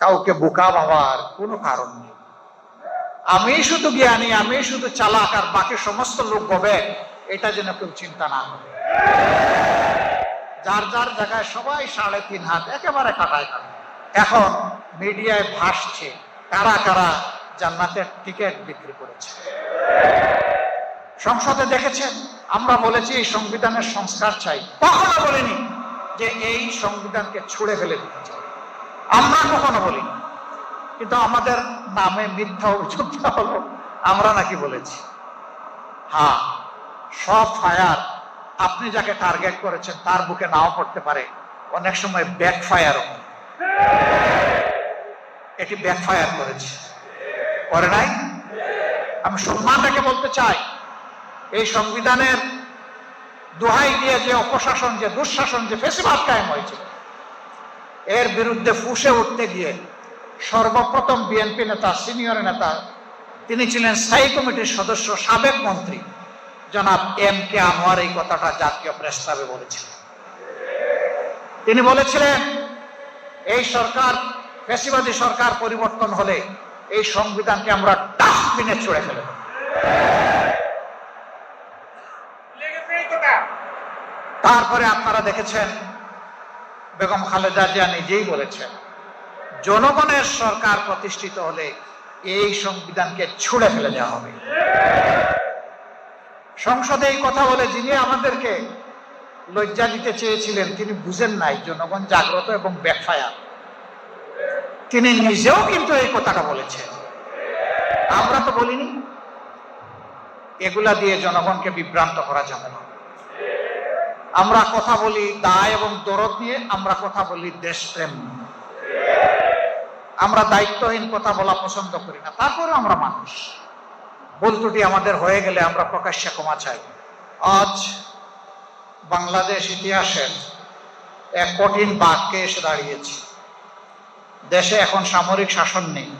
কাউকে বোকা ভাবার কোনো কারণ নেই। আমি শুধু জ্ঞানী, আমি শুধু চালাক, আর বাকি সমস্ত লোক গবে, এটা যেন কেউ চিন্তা না করে। যার যার জায়গায় সবাই 3.5 হাত একেবারে কাটায় কাটায়। এখন মিডিয়ায় ভাসছে কারা কারা জান্নাতের টিকিট বিক্রি করেছে। সংসদে দেখেছেন, আমরা বলেছি এই সংবিধানের সংস্কার চাই, কখনো বলিনি যে এই সংবিধানকে ছুঁড়ে ফেলে দিতে চাই, আমরা কখনো বলিনি। কিন্তু আমাদের নামে মিথ্যা অভিযোগ হলো আমরা নাকি বলেছি। হ্যাঁ, সব ফায়ার আপনি যাকে টার্গেট করেছেন তার বুকে নাও পড়তে পারে, অনেক সময় ব্যাক ফায়ারও। এটি ব্যাক ফায়ার করেছে, করে নাই? আমি সম্মান রেখে বলতে চাই, এই সংবিধানের দোহাই দিয়ে যে অপশাসন, যে দুঃশাসন, যে ফেসিবাদ কায়েম হয়েছে, এর বিরুদ্ধে ফুঁসে উঠতে গিয়ে সর্বপ্রথম বিএনপি নেতা, সিনিয়র নেতা, তিনি ছিলেন স্থায়ী কমিটির সদস্য, সাবেক মন্ত্রী জনাব MK আনোয়ার এই কথাটা জাতীয় প্রেস ক্লাবে বলেছিলেন। তিনি বলেছিলেন এই সরকার, ফ্যাসিবাদী সরকার পরিবর্তন হলে এই সংবিধানকে আমরা ডাস্টবিনে ছুঁড়ে ফেলে দেব। তারপরে আপনারা দেখেছেন বেগম খালেদা জিয়া নিজেই বলেছেন জনগণের সরকার প্রতিষ্ঠিত হলে এই সংবিধানকে ছুঁড়ে ফেলে দেওয়া হবে। সংসদে এই কথা বলে যিনি আমাদেরকে লজ্জা দিতে চেয়েছিলেন, তিনি বুঝেন নাই জনগণ জাগ্রত এবং ব্যাকফায়ার। তিনি নিজেও কিন্তু এই কথাটা বলেছেন, আমরা তো বলিনি। এগুলা দিয়ে জনগণকে বিভ্রান্ত করা যাবে না। আমরা কথা বলি দায় এবং দরদ নিয়ে, আমরা কথা বলি দেশপ্রেম নিয়ে। আমরা দায়িত্বহীন কথা বলা পছন্দ করি না, তারপরে আমরা মানুষ। ভুল ত্রুটি আমাদের হয়ে গেলে আমরা প্রকাশ্যে ক্ষমা চাই। আজ বাংলাদেশ ইতিহাসের এক কঠিন বাক্যে এসে দাঁড়িয়েছে। দেশে এখন সামরিক শাসন নেই।